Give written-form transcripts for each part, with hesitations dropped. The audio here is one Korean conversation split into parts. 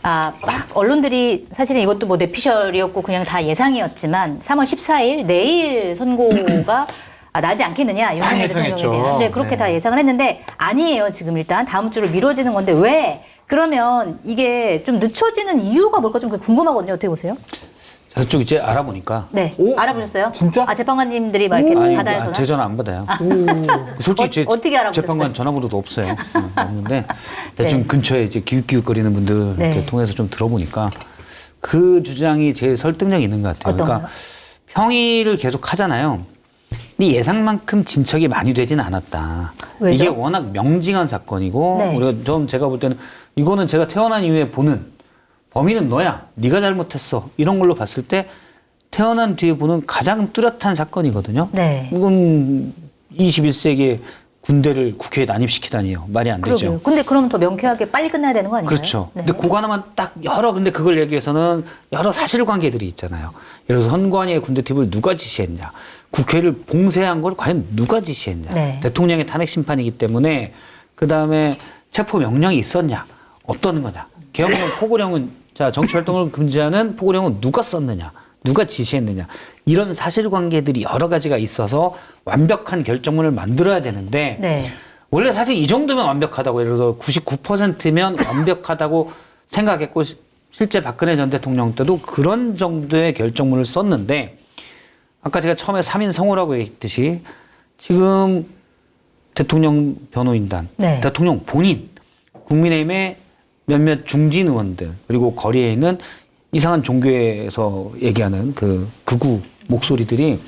막 언론들이 사실은 이것도 뭐 뇌피셜이었고 그냥 다 예상이었지만 3월 14일 내일 선고가 나지 않겠느냐 윤석열 대통령에 대한. 네, 그렇게 다 예상을 했는데 아니에요. 지금 일단 다음 주로 미뤄지는 건데 왜? 그러면 이게 좀 늦춰지는 이유가 뭘까 좀 궁금하거든요. 어떻게 보세요? 저쪽 이제 알아보니까. 네. 알아보셨어요? 진짜? 재판관님들이 막 이렇게 받아요, 전화? 제 전화 안 받아요. 솔직히 어떻게 알아보셨어요? 재판관 전화번호도 없어요. 없는데 대충 근처에 이제 기웃기웃거리는 분들 이렇게 통해서 좀 들어보니까 그 주장이 제일 설득력이 있는 것 같아요. 그러니까 평의를 계속 하잖아요. 근데 예상만큼 진척이 많이 되지는 않았다. 왜죠? 이게 워낙 명징한 사건이고 우리가 제가 볼 때는 이거는 제가 태어난 이후에 보는 범인은 너야. 네가 잘못했어. 이런 걸로 봤을 때 태어난 뒤에 보는 가장 뚜렷한 사건이거든요. 네. 이건 21세기에 군대를 국회에 난입시키다니요. 말이 안 되죠. 그러게요. 근데 그러면 더 명쾌하게 빨리 끝나야 되는 거 아닌가요? 그렇죠. 근데 그거 하나만 딱 근데 그걸 얘기해서는 여러 사실관계들이 있잖아요. 예를 들어서 선관위의 군대 투입을 누가 지시했냐. 국회를 봉쇄한 걸 과연 누가 지시했냐. 대통령의 탄핵 심판이기 때문에 그다음에 체포 명령이 있었냐. 어떤 거냐. 계엄령 포고령은 정치활동을 금지하는 포고령은 누가 썼느냐. 누가 지시했느냐. 이런 사실관계들이 여러 가지가 있어서 완벽한 결정문을 만들어야 되는데 원래 사실 이 정도면 완벽하다고 예를 들어서 99%면 완벽하다고 생각했고 실제 박근혜 전 대통령 때도 그런 정도의 결정문을 썼는데 아까 제가 처음에 3인 성호라고 했듯이 지금 대통령 변호인단, 대통령 본인, 국민의힘의 몇몇 중진 의원들 그리고 거리에 있는 이상한 종교에서 얘기하는 그 극우 목소리들이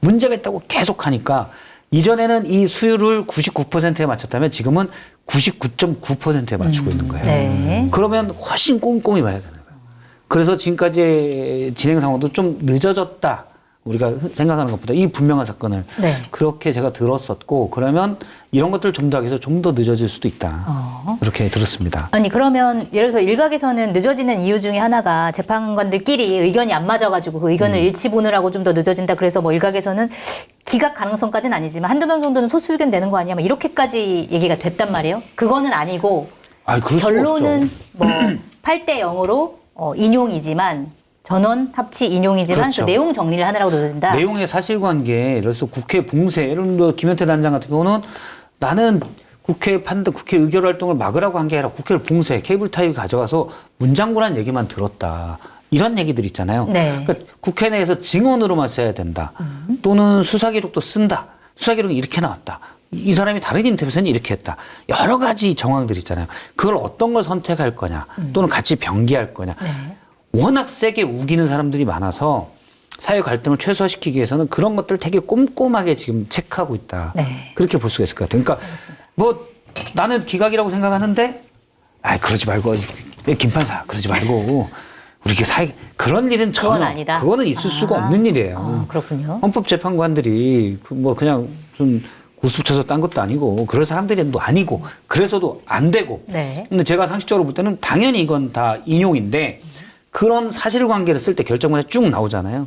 문제가 있다고 계속 하니까 이전에는 이 수율을 99%에 맞췄다면 지금은 99.9%에 맞추고 있는 거예요. 그러면 훨씬 꼼꼼히 봐야 되는 거예요. 그래서 지금까지 진행 상황도 좀 늦어졌다. 우리가 생각하는 것보다 이 분명한 사건을 그렇게 제가 들었었고 그러면 이런 것들을 좀 더 하기 위해서 좀 더 늦어질 수도 있다. 이렇게 들었습니다. 아니 그러면 예를 들어서 일각에서는 늦어지는 이유 중에 하나가 재판관들끼리 의견이 안 맞아가지고 그 의견을 일치 보느라고 좀 더 늦어진다. 그래서 뭐 일각에서는 기각 가능성까지는 아니지만 한두 명 정도는 소수 의견 내는 거 아니야? 뭐 이렇게까지 얘기가 됐단 말이에요. 그거는 아니고 결론은 뭐 8대 0으로 인용이지만 전원 합치 인용이지만 그 내용 정리를 하느라고 늦어진다. 내용의 사실관계, 예를 들어서 국회 봉쇄, 예를 들어 김현태 단장 같은 경우는 나는 국회 의결 활동을 막으라고 한 게 아니라 국회를 봉쇄, 케이블 타이 가져가서 문장구란 얘기만 들었다. 이런 얘기들 있잖아요. 그러니까 국회 내에서 증언으로만 써야 된다. 또는 수사기록도 쓴다. 수사기록이 이렇게 나왔다. 이 사람이 다른 인터뷰에서는 이렇게 했다. 여러 가지 정황들 있잖아요. 그걸 어떤 걸 선택할 거냐. 또는 같이 병기할 거냐. 워낙 세게 우기는 사람들이 많아서 사회 갈등을 최소화시키기 위해서는 그런 것들을 되게 꼼꼼하게 지금 체크하고 있다. 그렇게 볼 수가 있을 것 같아요. 그러니까 뭐 나는 기각이라고 생각하는데 그러지 말고 김판사 그러지 말고 우리 사회 그런 일은 전혀 아니다. 그거는 있을 수가 없는 일이에요. 그렇군요. 헌법재판관들이 뭐 그냥 좀 고수 쳐서 딴 것도 아니고 그럴 사람들이 또 아니고 그래서도 안 되고 근데 제가 상식적으로 볼 때는 당연히 이건 다 인용인데 그런 사실관계를 쓸 때 결정문에 쭉 나오잖아요.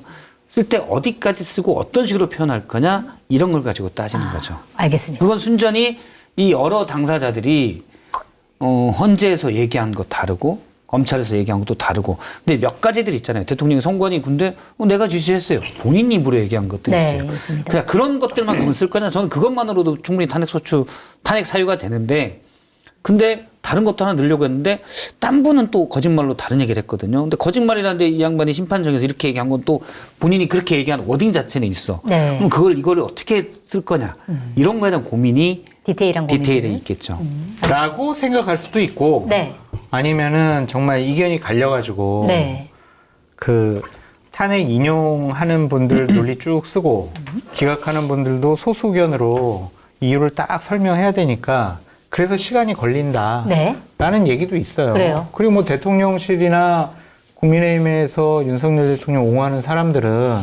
쓸 때 어디까지 쓰고 어떤 식으로 표현할 거냐 이런 걸 가지고 따지는 거죠. 알겠습니다. 그건 순전히 이 여러 당사자들이 헌재에서 얘기한 거 다르고 검찰에서 얘기한 것도 다르고 근데 몇 가지들 있잖아요. 대통령이 선관위 군대 내가 지시했어요. 본인 입으로 얘기한 것도 있어요. 있습니다. 그냥 그런 것들만 그러면 쓸 거냐 저는 그것만으로도 충분히 탄핵 사유가 되는데 근데 다른 것도 하나 넣으려고 했는데 딴 분은 또 거짓말로 다른 얘기를 했거든요. 근데 거짓말이라는데 이 양반이 심판정에서 이렇게 얘기한 건 또 본인이 그렇게 얘기한 워딩 자체는 있어. 그럼 이거를 어떻게 쓸 거냐. 이런 거에 대한 고민이 디테일에 있겠죠. 라고 생각할 수도 있고 아니면은 정말 이견이 갈려가지고 그 탄핵 인용하는 분들 논리 쭉 쓰고 기각하는 분들도 소수 의견으로 이유를 딱 설명해야 되니까 그래서 시간이 걸린다. 라는 얘기도 있어요. 그리고 뭐 대통령실이나 국민의힘에서 윤석열 대통령 옹호하는 사람들은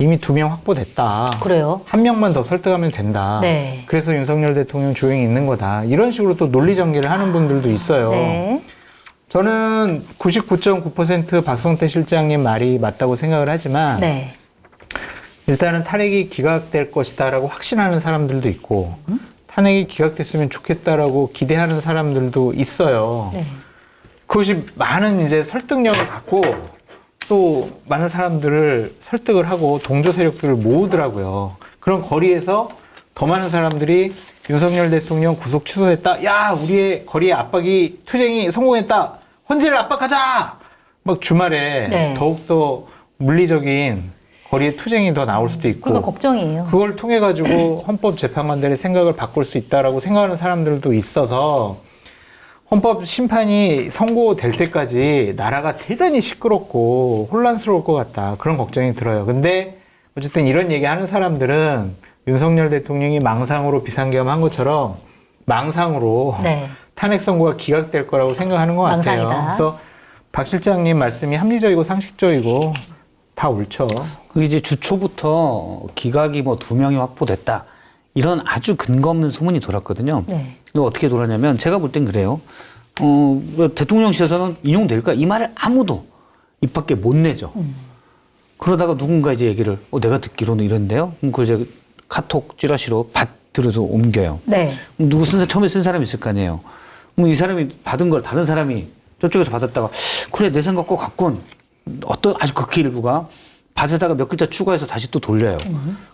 이미 2명 확보됐다. 한 명만 더 설득하면 된다. 그래서 윤석열 대통령 조용히 있는 거다. 이런 식으로 또 논리 전개를 하는 분들도 있어요. 저는 99.9% 박성태 실장님 말이 맞다고 생각을 하지만 일단은 탄핵이 기각될 것이다라고 확신하는 사람들도 있고 탄핵이 기각됐으면 좋겠다라고 기대하는 사람들도 있어요. 그것이 많은 이제 설득력을 갖고 또 많은 사람들을 설득을 하고 동조 세력들을 모으더라고요. 그런 거리에서 더 많은 사람들이 윤석열 대통령 구속 취소했다. 야, 우리의 거리의 압박이 투쟁이 성공했다. 헌재를 압박하자. 막 주말에 네. 더욱더 물리적인 거리의 투쟁이 더 나올 수도 있고. 그러니까 걱정이에요. 그걸 통해 가지고 헌법재판관들의 생각을 바꿀 수 있다라고 생각하는 사람들도 있어서 헌법 심판이 선고될 때까지 나라가 대단히 시끄럽고 혼란스러울 것 같다. 그런 걱정이 들어요. 근데 어쨌든 이런 얘기하는 사람들은 윤석열 대통령이 망상으로 비상계엄한 것처럼 망상으로 네. 탄핵 선고가 기각될 거라고 생각하는 것 같아요. 망상이다. 그래서 박 실장님 말씀이 합리적이고 상식적이고 다 옳죠. 그 이제 주초부터 기각이 뭐 2명이 확보됐다. 이런 아주 근거 없는 소문이 돌았거든요. 네. 이거 어떻게 돌았냐면 제가 볼 땐 그래요. 대통령실에서는 인용될까? 이 말을 아무도 입 밖에 못 내죠. 그러다가 누군가 이제 얘기를 내가 듣기로는 이런데요. 그 이제 카톡 찌라시로 받들어서 옮겨요. 네. 누구 처음에 쓴 사람이 있을 거 아니에요. 이 사람이 받은 걸 다른 사람이 저쪽에서 받았다가 그래 내 생각과 같군. 어떤 아주 극히 일부가 받에다가 몇 글자 추가해서 다시 또 돌려요.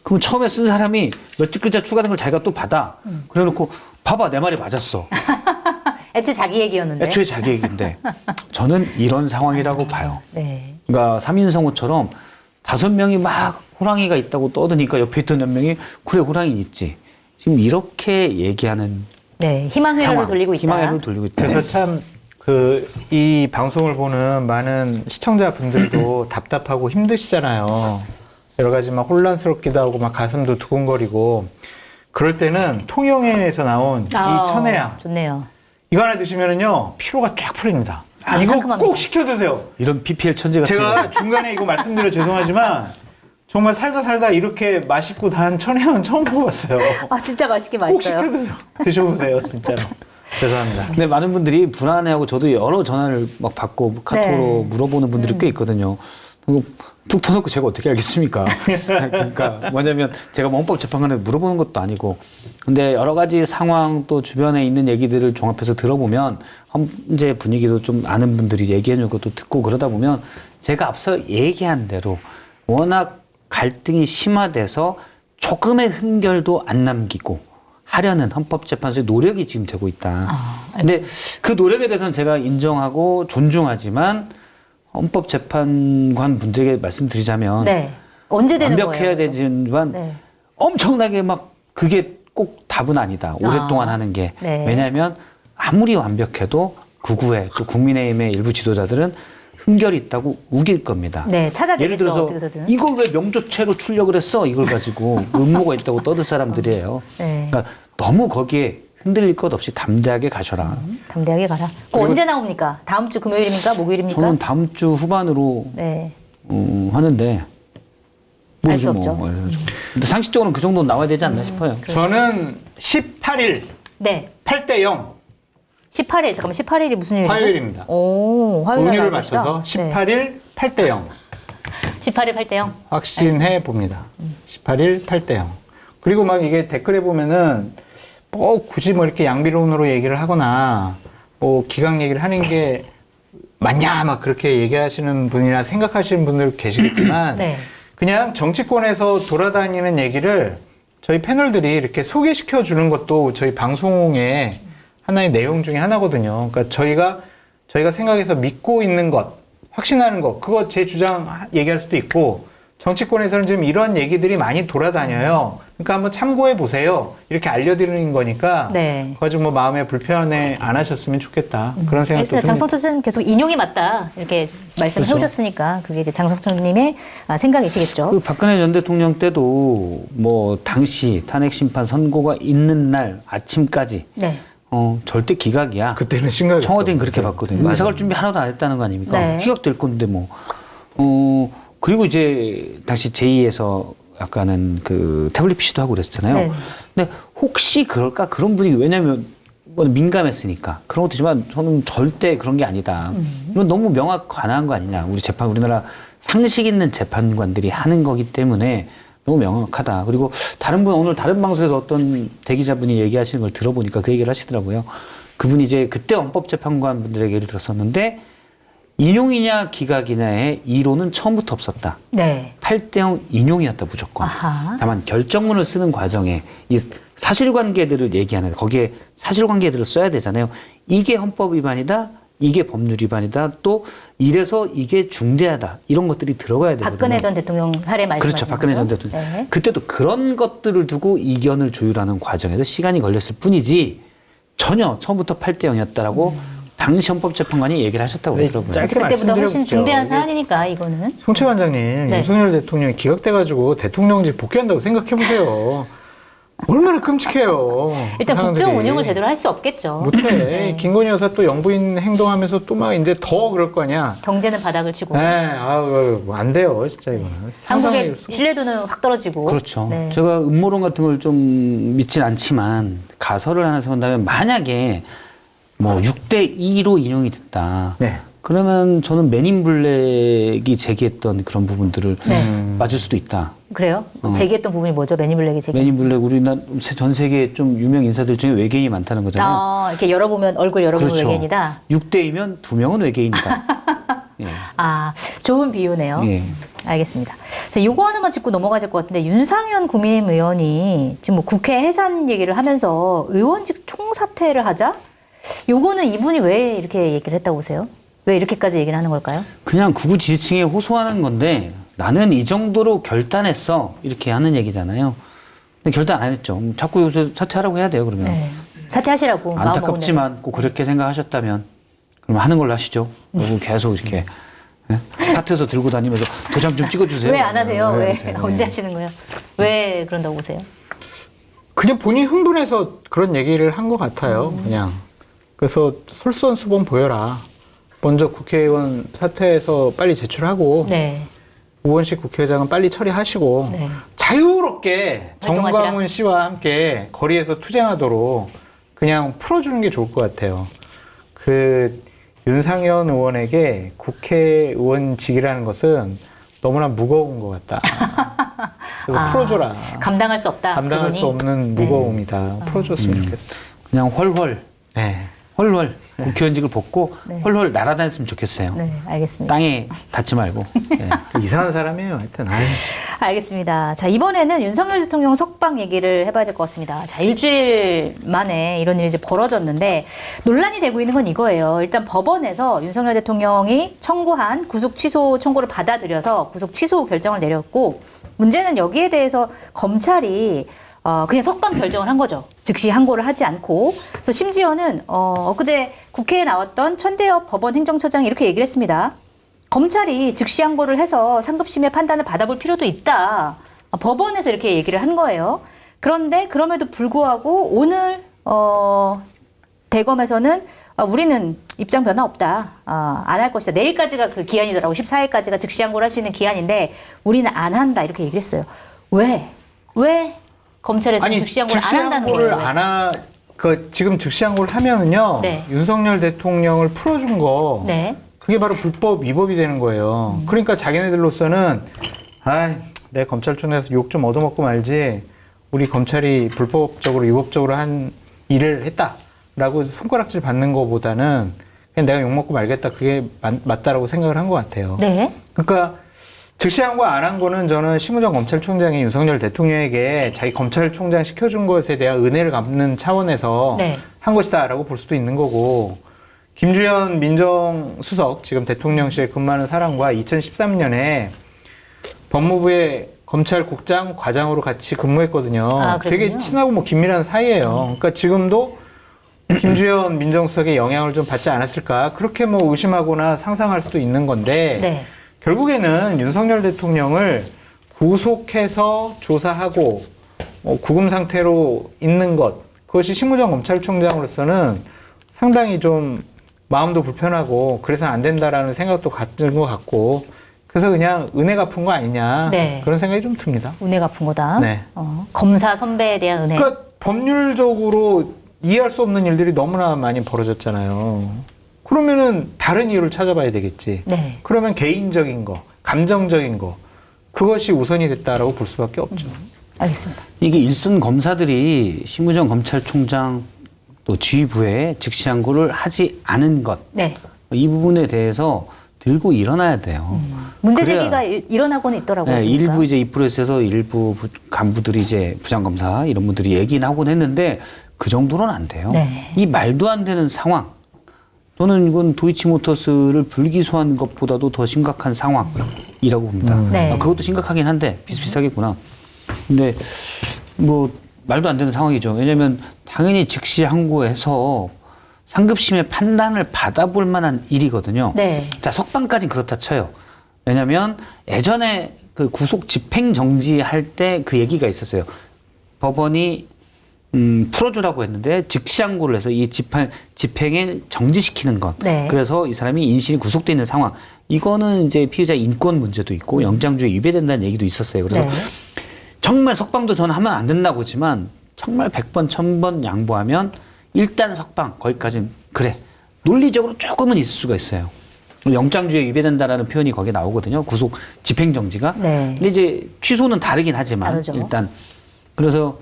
그럼 처음에 쓴 사람이 몇 글자 추가된 걸 자기가 또 받아. 그래놓고 봐봐 내 말이 맞았어. 애초에 자기 얘기였는데. 애초에 자기 얘기인데 저는 이런 상황이라고 봐요. 네. 그러니까 3인 성호처럼 5명이 막 호랑이가 있다고 떠드니까 옆에 있던 몇 명이 그래 호랑이 있지. 지금 이렇게 얘기하는 네. 희망 회로를 상황, 돌리고 있다. 희망 회로를 돌리고 있다. 그래서 참 이 방송을 보는 많은 시청자분들도 답답하고 힘드시잖아요. 여러 가지 막 혼란스럽기도 하고 막 가슴도 두근거리고 그럴 때는 통영에서 나온 이 천혜향 좋네요. 이거 하나 드시면은요 피로가 쫙 풀립니다. 아주 이거 상큼합니다. 꼭 시켜 드세요. 이런 PPL 천재 같은 제가 중간에 이거 말씀드려 죄송하지만 정말 살다 이렇게 맛있고 단 천혜향은 처음 먹어봤어요. 아 진짜 맛있게 꼭 맛있어요. 시켜 드세요. 드셔보세요 진짜로. 죄송합니다. 근데 많은 분들이 불안해하고 저도 여러 전화를 막 받고 카톡으로 네. 물어보는 분들이 꽤 있거든요. 툭 터놓고 제가 어떻게 알겠습니까? 그러니까 뭐냐면 제가 뭐 헌법재판관에 물어보는 것도 아니고 근데 여러 가지 상황 또 주변에 있는 얘기들을 종합해서 들어보면 헌재 분위기도 좀 아는 분들이 얘기해 준 것도 듣고 그러다 보면 제가 앞서 얘기한 대로 워낙 갈등이 심화돼서 조금의 흠결도 안 남기고 하려는 헌법재판소의 노력이 지금 되고 있다. 근데 그 노력에 대해서는 제가 인정하고 존중하지만 헌법재판관 분들에게 말씀드리자면 네. 언제 되는 거예요? 완벽해야 그래서? 되지만 네. 엄청나게 막 그게 꼭 답은 아니다. 오랫동안 하는 게. 네. 왜냐하면 아무리 완벽해도 극우의 또 국민의힘의 일부 지도자들은 흠결이 있다고 우길 겁니다. 네, 찾아내겠죠. 예를 들어서 어떻게든. 이걸 왜 명조체로 출력을 했어? 이걸 가지고 음모가 있다고 떠들 사람들이에요. 네. 그러니까 너무 거기에 흔들릴 것 없이 담대하게 가셔라. 담대하게 가라. 언제 나옵니까? 다음 주 금요일입니까? 목요일입니까? 저는 다음 주 후반으로 네. 하는데 알 수 모르지 없죠. 뭐. 근데 상식적으로는 그 정도는 나와야 되지 않나 싶어요. 저는 18일 네. 8대 0 18일. 잠깐만 18일이 무슨 요일이죠? 화요일입니다. 오, 화요일 운율을 날 맞춰서 네. 18일 8대 0 18일 8대 0. 확신해 봅니다. 18일 8대 0. 그리고 막 이게 댓글에 보면은 뭐 굳이 뭐 이렇게 양비론으로 얘기를 하거나 뭐 기각 얘기를 하는 게 맞냐 막 그렇게 얘기하시는 분이나 생각하시는 분들 계시겠지만 네. 그냥 정치권에서 돌아다니는 얘기를 저희 패널들이 이렇게 소개시켜 주는 것도 저희 방송의 하나의 내용 중에 하나거든요. 그러니까 저희가 생각해서 믿고 있는 것, 확신하는 것, 그거 제 주장 얘기할 수도 있고 정치권에서는 지금 이런 얘기들이 많이 돌아다녀요. 그러니까 한번 참고해 보세요. 이렇게 알려드리는 거니까 네. 그거 가지고 뭐 마음에 불편해 안 하셨으면 좋겠다. 그런 생각도 일단 좀 장성철 씨는 계속 인용이 맞다 이렇게 말씀해 그렇죠. 오셨으니까 그게 이제 장성철님의 생각이시겠죠. 그 박근혜 전 대통령 때도 뭐 당시 탄핵 심판 선고가 있는 날 아침까지 네. 절대 기각이야. 그때는 심각했어요. 청와대는 그렇게 봤거든요. 맞아요. 의사갈 준비 하나도 안 했다는 거 아닙니까? 네. 기각될 건데 뭐. 그리고 이제 당시 제2에서 약간은 그 태블릿 PC도 하고 그랬잖아요. 네. 근데 혹시 그럴까? 그런 분위기, 왜냐면 뭐 민감했으니까. 그런 것도 있지만 저는 절대 그런 게 아니다. 이건 너무 명확 관한 거 아니냐. 우리나라 상식 있는 재판관들이 하는 거기 때문에 너무 명확하다. 그리고 오늘 다른 방송에서 어떤 대기자분이 얘기하시는 걸 들어보니까 그 얘기를 하시더라고요. 그분이 이제 그때 헌법재판관 분들에게 예를 들었었는데 인용이냐 기각이냐의 이론은 처음부터 없었다. 네. 8대0 인용이었다 무조건. 아하. 다만 결정문을 쓰는 과정에 이 사실관계들을 얘기하는데 거기에 사실관계들을 써야 되잖아요. 이게 헌법 위반이다. 이게 법률 위반이다. 또 이래서 이게 중대하다. 이런 것들이 들어가야 되거든요. 박근혜 전 대통령 사례 말씀하시는 그렇죠. 박근혜 전 거죠? 대통령. 네. 그때도 그런 것들을 두고 이견을 조율하는 과정에서 시간이 걸렸을 뿐이지 전혀 처음부터 8대0이었다라고 당시 헌법재판관이 얘기를 하셨다고 네, 그러더라고요. 짧게 그때보다 훨씬 말씀드려볼게요. 중대한 사안이니까 이거는. 송채 관장님, 네. 윤석열 대통령이 기각돼가지고 대통령직 복귀한다고 생각해보세요. 얼마나 끔찍해요. 일단 그 국정 상황들이. 운영을 제대로 할 수 없겠죠. 못해. 네. 김건희 여사 또 영부인 행동하면서 또 막 이제 더 그럴 거 아니야. 경제는 바닥을 치고 네, 안 돼요, 진짜 이거는. 한국의 상상일 수- 신뢰도는 확 떨어지고. 그렇죠. 네. 제가 음모론 같은 걸 좀 믿진 않지만 가설을 하나 세운다면 만약에 뭐 6대2로 인용이 됐다. 네. 그러면 저는 맨인블랙이 제기했던 그런 부분들을 네. 맞을 수도 있다. 그래요? 제기했던 부분이 뭐죠? 매니블랙이 제기. 맨인블랙 우리나라 전 세계 좀 유명 인사들 중에 외계인이 많다는 거잖아요. 아, 이렇게 열어보면 얼굴 열어보면 그렇죠. 외계인이다. 6대이면 2명은 외계인이다. 예. 아, 좋은 비유네요. 예. 알겠습니다. 자, 요거 하나만 짚고 넘어가야 될 것 같은데 윤상현 국민의힘 의원이 지금 뭐 국회 해산 얘기를 하면서 의원직 총사퇴를 하자? 요거는 이분이 왜 이렇게 얘기를 했다고 보세요? 왜 이렇게까지 얘기를 하는 걸까요? 그냥 극우 지지층에 호소하는 건데 나는 이 정도로 결단했어 이렇게 하는 얘기잖아요. 근데 결단 안 했죠. 자꾸 요새 사퇴하라고 해야 돼요. 그러면 네. 사퇴하시라고 마음 먹은 안타깝지만 꼭 그렇게 생각하셨다면 그럼 하는 걸로 하시죠. 그리고 계속 이렇게 예? 사퇴서 들고 다니면서 도장 좀 찍어주세요. 왜 안 하세요? 왜 네. 언제 하시는 거예요? 왜 그런다고 보세요? 그냥 본인이 흥분해서 그런 얘기를 한 것 같아요. 그냥. 그래서 솔선수범 보여라. 먼저 국회의원 사퇴해서 빨리 제출하고 네. 우원식 국회의장은 빨리 처리하시고 네. 자유롭게 활동하시라. 정광훈 씨와 함께 거리에서 투쟁하도록 그냥 풀어주는 게 좋을 것 같아요. 그 윤상현 의원에게 국회의원직이라는 것은 너무나 무거운 것 같다. 그래서 풀어줘라. 감당할 수 없다. 감당할 그분이. 수 없는 네. 무거움이다. 풀어줬으면 좋겠어. 그냥 훨훨 네. 헐헐 국회의원직을 벗고 네. 헐헐 날아다녔으면 좋겠어요. 네, 알겠습니다. 땅에 닿지 말고. 예. 이상한 사람이에요. 하여튼. 아유. 알겠습니다. 자, 이번에는 윤석열 대통령 석방 얘기를 해봐야 될 것 같습니다. 자, 일주일 만에 이런 일이 이제 벌어졌는데 논란이 되고 있는 건 이거예요. 일단 법원에서 윤석열 대통령이 청구한 구속 취소 청구를 받아들여서 구속 취소 결정을 내렸고 문제는 여기에 대해서 검찰이 그냥 석방 결정을 한 거죠. 즉시 항고를 하지 않고. 그래서 심지어는 엊그제 국회에 나왔던 천대엽 법원 행정처장이 이렇게 얘기를 했습니다. 검찰이 즉시 항고를 해서 상급심의 판단을 받아볼 필요도 있다. 법원에서 이렇게 얘기를 한 거예요. 그런데 그럼에도 불구하고 오늘 대검에서는 우리는 입장 변화 없다. 안 할 것이다. 내일까지가 그 기한이더라고. 14일까지가 즉시 항고를 할 수 있는 기한인데 우리는 안 한다. 이렇게 얘기를 했어요. 왜? 검찰에서 즉시 항고를 안 한다는 거예요? 지금 즉시 항고를 하면은요. 네. 윤석열 대통령을 풀어준 거. 네. 그게 바로 불법 위법이 되는 거예요. 그러니까 자기네들로서는 내 검찰총장에서 욕 좀 얻어먹고 말지 우리 검찰이 불법적으로 위법적으로 한 일을 했다라고 손가락질 받는 거보다는 그냥 내가 욕먹고 말겠다 그게 맞다라고 생각을 한 것 같아요. 네. 그러니까 즉시 항고 안 한 거는 저는 심우정 검찰총장이 윤석열 대통령에게 자기 검찰총장 시켜준 것에 대한 은혜를 갚는 차원에서 네. 한 것이다라고 볼 수도 있는 거고 김주현 민정수석 지금 대통령실에 근무하는 사람과 2013년에 법무부의 검찰국장 과장으로 같이 근무했거든요. 되게 친하고 뭐 긴밀한 사이예요. 그러니까 지금도 김주현 민정수석의 영향을 좀 받지 않았을까 그렇게 뭐 의심하거나 상상할 수도 있는 건데 네. 결국에는 윤석열 대통령을 구속해서 조사하고 구금 상태로 있는 것 그것이 심우정 검찰총장으로서는 상당히 좀 마음도 불편하고 그래서는 안 된다라는 생각도 갖는 것 같고 그래서 그냥 은혜 갚은 거 아니냐 네. 그런 생각이 좀 듭니다. 은혜 갚은 거다. 네. 검사 선배에 대한 은혜. 그러니까 법률적으로 이해할 수 없는 일들이 너무나 많이 벌어졌잖아요. 그러면은 다른 이유를 찾아봐야 되겠지. 네. 그러면 개인적인 거, 감정적인 거 그것이 우선이 됐다라고 볼 수밖에 없죠. 알겠습니다. 이게 일선 검사들이 심우정 검찰총장 또 지휘부에 즉시 항고를 하지 않은 것. 네. 이 부분에 대해서 들고 일어나야 돼요. 문제 제기가 일어나고는 있더라고요. 네, 그러니까. 일부 이제 이프로에서 일부 간부들이 이제 부장검사 이런 분들이 얘기는 하곤 했는데 그 정도는 안 돼요. 네. 이 말도 안 되는 상황. 저는 이건 도이치모터스를 불기소한 것보다도 더 심각한 상황이라고 봅니다. 네. 그것도 심각하긴 한데 비슷비슷하겠구나. 근데 뭐 말도 안 되는 상황이죠. 왜냐하면 당연히 즉시 항고해서 상급심의 판단을 받아볼 만한 일이거든요. 네. 자, 석방까지는 그렇다 쳐요. 왜냐하면 예전에 그 구속 집행 정지할 때 그 얘기가 있었어요. 법원이 풀어주라고 했는데 즉시 항고를 해서 이 집행을 정지시키는 것. 네. 그래서 이 사람이 인신이 구속돼 있는 상황. 이거는 이제 피의자 인권 문제도 있고 영장주에 위배된다는 얘기도 있었어요. 그래서 네. 정말 석방도 저는 하면 안 된다고 했지만 정말 100번, 1000번 양보하면 일단 석방 거기까지는 그래. 논리적으로 조금은 있을 수가 있어요. 영장주에 위배된다라는 표현이 거기에 나오거든요. 구속 집행정지가. 네. 근데 이제 취소는 다르긴 하지만 다르죠. 일단 그래서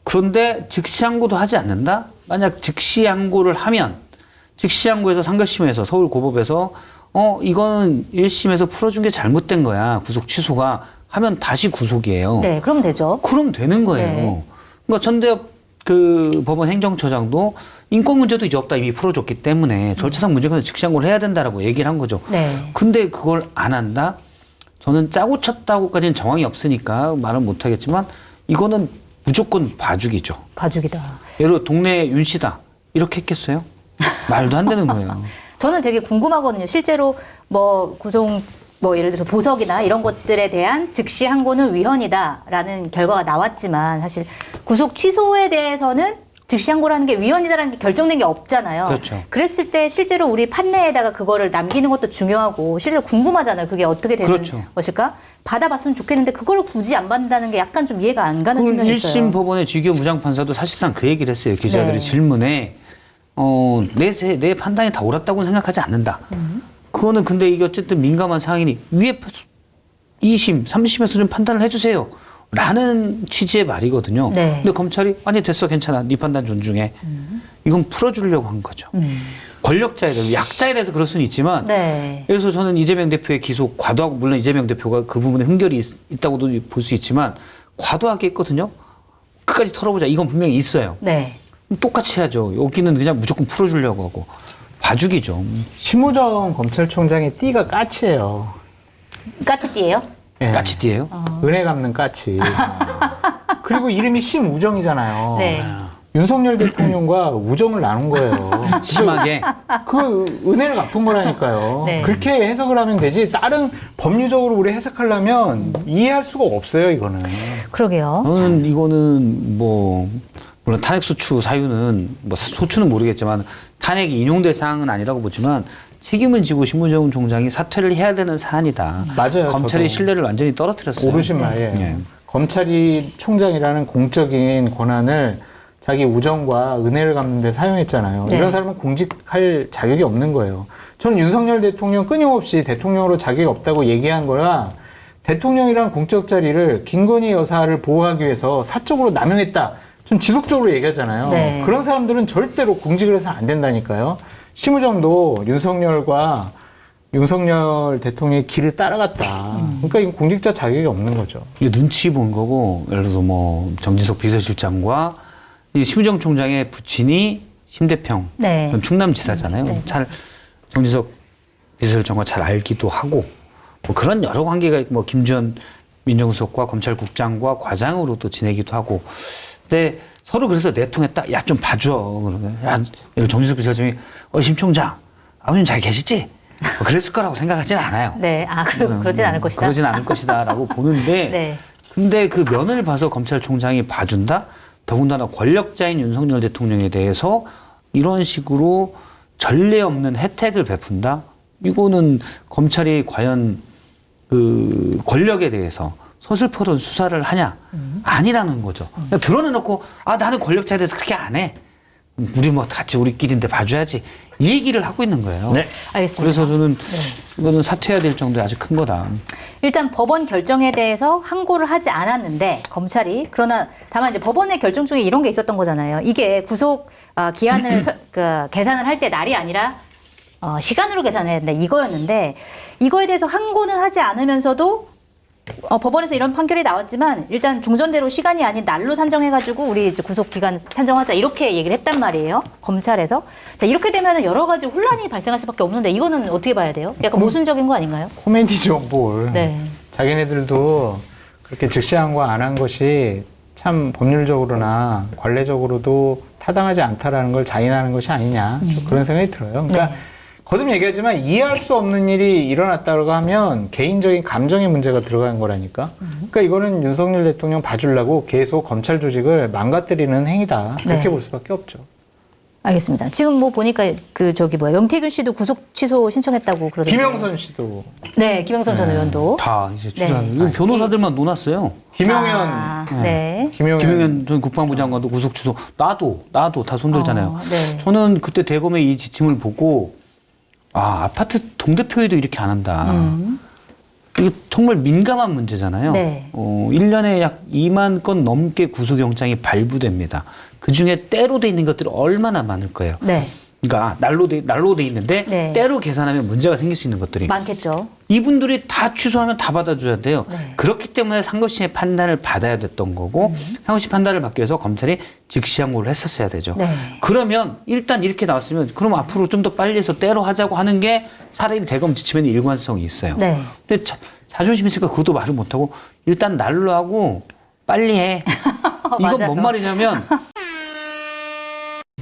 그런데 즉시 항고도 하지 않는다? 만약 즉시 항고를 하면 즉시 항고에서 상급심에서 서울고법에서 이거는 1심에서 풀어준 게 잘못된 거야. 구속 취소가 하면 다시 구속이에요. 네, 그러면 되죠. 그럼 되는 거예요. 네. 그러니까 전대협 그 법원 행정처장도 인권 문제도 이제 없다 이미 풀어줬기 때문에 절차상 문제가 즉시 항고를 해야 된다라고 얘기를 한 거죠. 네. 근데 그걸 안 한다? 저는 짜고 쳤다고까지는 정황이 없으니까 말은 못 하겠지만 이거는 무조건 봐주기죠. 봐주기다. 예를 들어 동네 윤씨다 이렇게 했겠어요? 말도 안 되는 거예요. 저는 되게 궁금하거든요. 실제로 뭐 구속 뭐 예를 들어서 보석이나 이런 것들에 대한 즉시 항고는 위헌이다라는 결과가 나왔지만 사실 구속 취소에 대해서는 즉시 항고라는 게 위헌이다라는 게 결정된 게 없잖아요. 그렇죠. 그랬을 때 실제로 우리 판례에다가 그거를 남기는 것도 중요하고 실제로 궁금하잖아요. 그게 어떻게 되는 그렇죠. 것일까? 받아봤으면 좋겠는데 그걸 굳이 안 받는다는 게 약간 좀 이해가 안 가는 측면이 있어요. 1심 법원의 주기호 부장판사도 사실상 그 얘기를 했어요. 기자들의 네. 질문에 내 판단이 다 옳았다고는 생각하지 않는다. 그거는 근데 이게 어쨌든 민감한 사항이니 위에 2심, 3심에서 좀 판단을 해주세요. 라는 취지의 말이거든요. 네. 근데 검찰이 아니 됐어 괜찮아 네 판단 존중해. 이건 풀어주려고 한 거죠. 권력자에 대해서 약자에 대해서 그럴 수는 있지만 네. 그래서 저는 이재명 대표의 기소 과도하고 물론 이재명 대표가 그 부분에 흠결이 있다고도 볼 수 있지만 과도하게 했거든요. 끝까지 털어보자. 이건 분명히 있어요. 네. 똑같이 해야죠. 여기는 그냥 무조건 풀어주려고 하고 봐주기죠. 심우정 검찰총장의 띠가 까치예요. 까치띠예요? 예. 까치띠예요. 은혜 갚는 까치. 그리고 이름이 심우정이잖아요. 네. 윤석열 대통령과 우정을 나눈 거예요. 심하게. 그 은혜를 갚은 거라니까요. 네. 그렇게 해석을 하면 되지. 다른 법률적으로 우리 해석하려면 이해할 수가 없어요, 이거는. 그러게요. 저는 이거는 뭐 물론 탄핵 소추 사유는 뭐 소추는 모르겠지만 탄핵이 인용될 사항은 아니라고 보지만 책임을 지고 심우정 총장이 사퇴를 해야 되는 사안이다. 맞아요. 검찰의 저도. 신뢰를 완전히 떨어뜨렸어요. 오르신 말이에요. 네. 검찰이 총장이라는 공적인 권한을 자기 우정과 은혜를 갚는 데 사용했잖아요. 네. 이런 사람은 공직할 자격이 없는 거예요. 저는 윤석열 대통령 끊임없이 대통령으로 자격이 없다고 얘기한 거라 대통령이란 공적 자리를 김건희 여사를 보호하기 위해서 사적으로 남용했다. 전 지속적으로 얘기하잖아요. 네. 그런 사람들은 절대로 공직을 해서는 안 된다니까요. 심우정도 윤석열 대통령의 길을 따라갔다. 그러니까 이건 공직자 자격이 없는 거죠. 이게 눈치 본 거고 예를 들어서 뭐 정진석 비서실장과 이 심우정 총장의 부친이 심대평 네. 전 충남지사잖아요. 네. 잘 정진석 비서실장과 잘 알기도 하고 뭐 그런 여러 관계가 있고 뭐 김주현 민정수석과 검찰국장과 과장으로 또 지내기도 하고 근데 서로 그래서 내통했다. 야 좀 봐줘. 그러면 야 정진석 비서실장이 심 총장 아버님 잘 계시지? 뭐 그랬을 거라고 생각하진 않아요. 네. 아, 그러진 않을 것이다. 그러진 않을 것이다라고 보는데 네. 근데 그 면을 봐서 검찰총장이 봐준다? 더군다나 권력자인 윤석열 대통령에 대해서 이런 식으로 전례 없는 혜택을 베푼다? 이거는 검찰이 과연 그 권력에 대해서 서슬퍼런 수사를 하냐? 아니라는 거죠. 그냥 드러내놓고 아 나는 권력자에 대해서 그렇게 안 해. 우리 뭐 같이 우리끼리인데 봐줘야지. 이 얘기를 하고 있는 거예요. 네. 알겠습니다. 그래서 저는 이거는 사퇴해야 될 정도의 아주 큰 거다. 일단 법원 결정에 대해서 항고를 하지 않았는데 검찰이 그러나 다만 이제 법원의 결정 중에 이런 게 있었던 거잖아요. 이게 구속 기한을 계산을 할 때 날이 아니라 시간으로 계산해야 된다 이거였는데 이거에 대해서 항고는 하지 않으면서도 법원에서 이런 판결이 나왔지만 일단 종전대로 시간이 아닌 날로 산정해가지고 우리 이제 구속 기간 산정하자 이렇게 얘기를 했단 말이에요. 검찰에서. 자 이렇게 되면 여러 가지 혼란이 발생할 수밖에 없는데 이거는 어떻게 봐야 돼요? 약간 모순적인 거 아닌가요? 코미디죠, 뭘. 네. 자기네들도 그렇게 즉시한 거 안 한 것이 참 법률적으로나 관례적으로도 타당하지 않다라는 걸 자인하는 것이 아니냐 그런 생각이 들어요. 그러니까 네. 거듭 얘기하지만 이해할 수 없는 일이 일어났다고 하면 개인적인 감정의 문제가 들어간 거라니까. 그러니까 이거는 윤석열 대통령 봐주려고 계속 검찰 조직을 망가뜨리는 행위다. 그렇게 네. 볼 수밖에 없죠. 알겠습니다. 지금 뭐 보니까 명태균 씨도 구속 취소 신청했다고 그러더라고요. 김영선 씨도. 네, 김영선 전 의원도. 다 이제 취소하는 변호사들만 논았어요. 김용현. 네. 김용현 전 국방부 장관도 구속 취소. 나도 다 손들잖아요. 네. 저는 그때 대검의 이 지침을 보고 아파트 동대표회도 이렇게 안 한다. 이게 정말 민감한 문제잖아요. 네. 1년에 약 2만 건 넘게 구속영장이 발부됩니다. 그중에 때로 돼 있는 것들이 얼마나 많을 거예요. 네. 그러니까 날로 돼 있는데 네. 때로 계산하면 문제가 생길 수 있는 것들이 많겠죠. 이분들이 다 취소하면 다 받아줘야 돼요. 네. 그렇기 때문에 상고심의 판단을 받아야 됐던 거고 상고심 판단을 받기 위해서 검찰이 즉시항고를 했었어야 되죠. 네. 그러면 일단 이렇게 나왔으면 그럼 앞으로 좀 더 빨리 해서 때로 하자고 하는 게 차라리 대검 지침에는 일관성이 있어요. 네. 근데 자존심 있으니까 그것도 말을 못하고 일단 날로 하고 빨리 해. 이건 맞아요. 뭔 말이냐면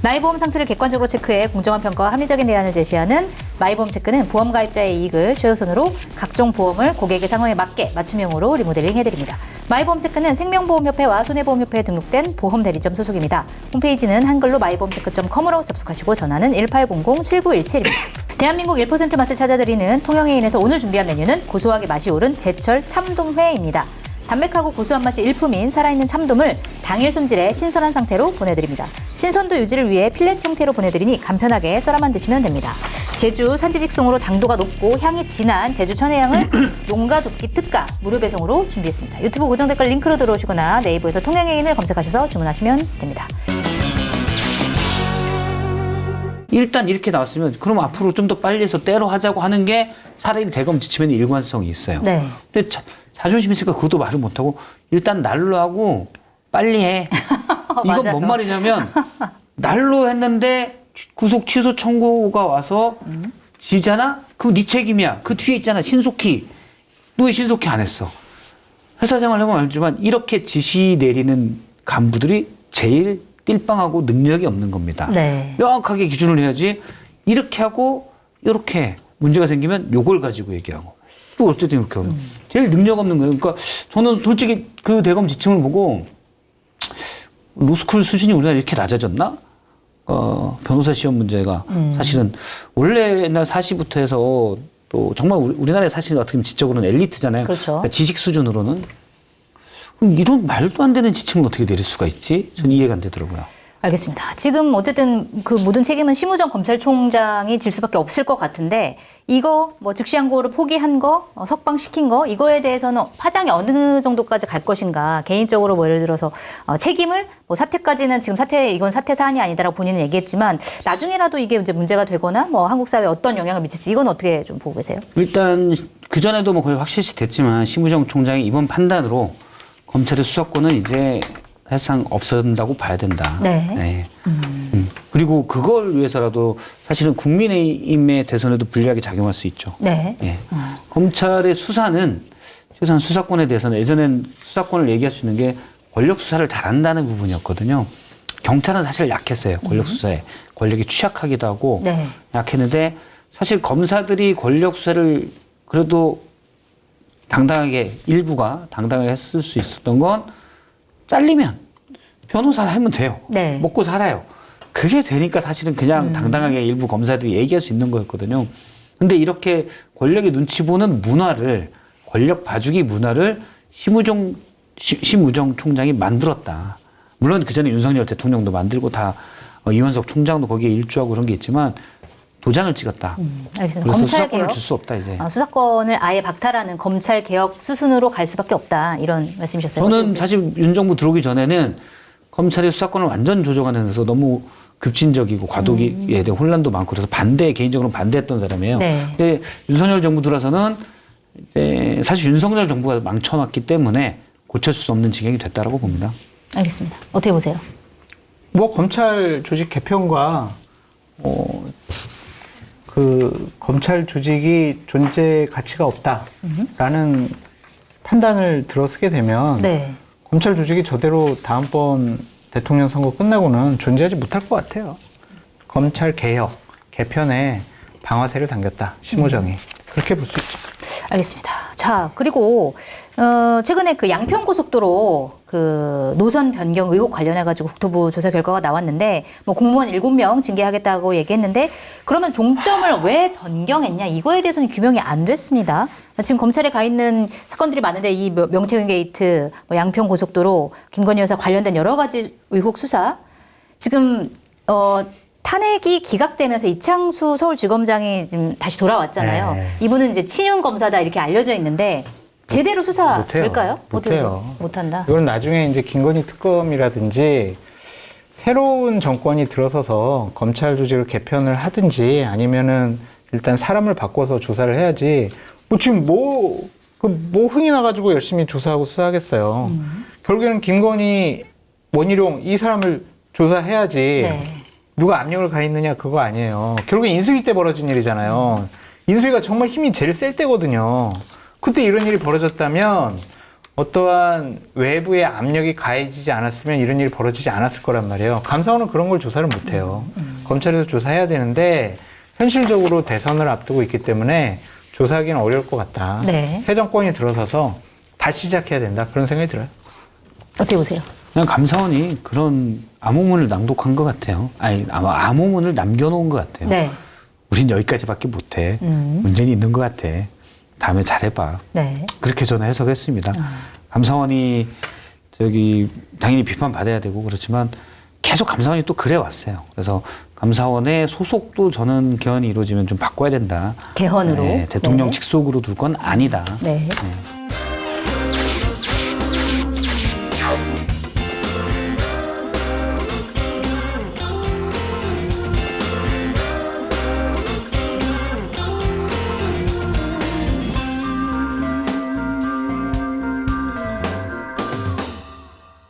나의 보험 상태를 객관적으로 체크해 공정한 평가와 합리적인 대안을 제시하는 마이보험 체크는 보험 가입자의 이익을 최우선으로 각종 보험을 고객의 상황에 맞게 맞춤형으로 리모델링 해드립니다. 마이보험 체크는 생명보험협회와 손해보험협회에 등록된 보험 대리점 소속입니다. 홈페이지는 한글로 마이보험체크.com으로 접속하시고 전화는 1800-7917입니다. 대한민국 1% 맛을 찾아드리는 통영해인에서 오늘 준비한 메뉴는 고소하게 맛이 오른 제철 참돔회입니다. 담백하고 고소한 맛이 일품인 살아있는 참돔을 당일 손질해 신선한 상태로 보내드립니다. 신선도 유지를 위해 필렛 형태로 보내드리니 간편하게 썰어만 드시면 됩니다. 제주 산지직송으로 당도가 높고 향이 진한 제주 천혜향을 농가돕기 특가 무료 배송으로 준비했습니다. 유튜브 고정 댓글 링크로 들어오시거나 네이버에서 통영해인을 검색하셔서 주문하시면 됩니다. 일단 이렇게 나왔으면 그럼 앞으로 좀 더 빨리 해서 때로 하자고 하는 게 차라리 대검 지침에는 일관성이 있어요. 네. 근데 자존심 있으니까 그것도 말을 못하고 일단 날로 하고 빨리 해. 이건 맞아요. 뭔 말이냐면 날로 했는데 구속 취소 청구가 와서 지잖아? 그럼 네 책임이야. 그 뒤에 있잖아. 신속히. 너 왜 신속히 안 했어? 회사 생활 해보면 알지만 이렇게 지시 내리는 간부들이 제일 띨빵하고 능력이 없는 겁니다. 네. 명확하게 기준을 해야지 이렇게 하고 이렇게 문제가 생기면 요걸 가지고 얘기하고 또 어쨌든 이렇게 하고 제일 능력 없는 거예요. 그러니까 저는 솔직히 그 대검 지침을 보고 로스쿨 수준이 우리나라 이렇게 낮아졌나? 변호사 시험 문제가 사실은 원래 옛날 사시부터 해서 또 정말 우리나라의 사실은 어떻게 보면 지적으로는 엘리트잖아요. 그렇죠. 그러니까 지식 수준으로는. 그럼 이런 말도 안 되는 지침을 어떻게 내릴 수가 있지? 전 이해가 안 되더라고요. 알겠습니다. 지금 어쨌든 그 모든 책임은 심우정 검찰총장이 질 수밖에 없을 것 같은데 이거 뭐 즉시항고를 포기한 거, 석방시킨 거 이거에 대해서는 파장이 어느 정도까지 갈 것인가 개인적으로 뭐 예를 들어서 책임을 뭐 사태까지는 지금 이건 사태 사안이 아니다라고 본인은 얘기했지만 나중에라도 이게 이제 문제가 되거나 뭐 한국 사회에 어떤 영향을 미칠지 이건 어떻게 좀 보고 계세요? 일단 그 전에도 뭐 거의 확실시 됐지만 심우정 총장이 이번 판단으로 검찰의 수사권은 이제 사실상 없어진다고 봐야 된다. 네. 그리고 그걸 위해서라도 사실은 국민의힘의 대선에도 불리하게 작용할 수 있죠. 네. 예. 검찰의 수사는 최소한 수사권에 대해서는 예전엔 수사권을 얘기할 수 있는 게 권력 수사를 잘한다는 부분이었거든요. 경찰은 사실 약했어요. 권력 수사에. 권력이 취약하기도 하고 네. 약했는데 사실 검사들이 권력 수사를 그래도 당당하게 일부가 당당하게 했을 수 있었던 건 잘리면 변호사 하면 돼요. 네. 먹고 살아요. 그게 되니까 사실은 그냥 당당하게 일부 검사들이 얘기할 수 있는 거였거든요. 근데 이렇게 권력의 눈치 보는 문화를 권력 봐주기 문화를 심우정 총장이 만들었다. 물론 그 전에 윤석열 대통령도 만들고 다 이원석 총장도 거기에 일조하고 그런 게 있지만 도장을 찍었다. 알겠습니다. 그래서 검찰 수사권을 개혁 줄 수 없다 이제. 수사권을 아예 박탈하는 검찰 개혁 수순으로 갈 수밖에 없다 이런 말씀이셨어요. 저는 사실 윤 정부 들어오기 전에는 검찰이 수사권을 완전 조정하는 데서 너무 급진적이고 과도기에 대한 혼란도 많고 그래서 개인적으로 반대했던 사람이에요. 네. 근데 윤석열 정부 들어서는 이제 사실 윤석열 정부가 망쳐놨기 때문에 고쳐줄 수 없는 지경이 됐다라고 봅니다. 알겠습니다. 어떻게 보세요? 뭐 검찰 조직 개편과 그 검찰 조직이 존재 가치가 없다라는 판단을 들어서게 되면 네. 검찰 조직이 저대로 다음번 대통령 선거 끝나고는 존재하지 못할 것 같아요. 검찰 개혁, 개편에 방아쇠를 당겼다. 심호정이. 그렇게 볼 수 있죠. 알겠습니다. 자, 그리고 최근에 그 양평고속도로 그 노선 변경 의혹 관련해가지고 국토부 조사 결과가 나왔는데 뭐 공무원 7명 징계하겠다고 얘기했는데 그러면 종점을 왜 변경했냐 이거에 대해서는 규명이 안 됐습니다. 지금 검찰에 가 있는 사건들이 많은데 이 명태균 게이트, 뭐 양평고속도로, 김건희 여사 관련된 여러 가지 의혹 수사 지금 탄핵이 기각되면서 이창수 서울지검장이 지금 다시 돌아왔잖아요. 네. 이분은 이제 친윤 검사다 이렇게 알려져 있는데 제대로 수사 될까요? 못해요. 못한다. 이건 나중에 이제 김건희 특검이라든지 새로운 정권이 들어서서 검찰 조직을 개편을 하든지 아니면은 일단 사람을 바꿔서 조사를 해야지. 뭐 지금 뭐 흥이 나가지고 열심히 조사하고 수사하겠어요. 결국에는 김건희, 원희룡 이 사람을 조사해야지. 네. 누가 압력을 가했느냐 그거 아니에요. 결국에 인수위 때 벌어진 일이잖아요. 인수위가 정말 힘이 제일 셀 때거든요. 그때 이런 일이 벌어졌다면 어떠한 외부의 압력이 가해지지 않았으면 이런 일이 벌어지지 않았을 거란 말이에요. 감사원은 그런 걸 조사를 못해요. 검찰에서 조사해야 되는데 현실적으로 대선을 앞두고 있기 때문에 조사하기는 어려울 것 같다. 네. 새 정권이 들어서서 다시 시작해야 된다. 그런 생각이 들어요. 어떻게 보세요? 그냥 감사원이 그런 암호문을 낭독한 것 같아요. 아니, 아마 암호문을 남겨놓은 것 같아요. 네. 우린 여기까지밖에 못해. 문제는 있는 것 같아. 다음에 잘해봐. 네. 그렇게 저는 해석했습니다. 감사원이 당연히 비판받아야 되고 그렇지만 계속 감사원이 또 그래 왔어요. 그래서 감사원의 소속도 저는 개헌이 이루어지면 좀 바꿔야 된다. 개헌으로? 네, 대통령 네. 직속으로 둘 건 아니다. 네. 네.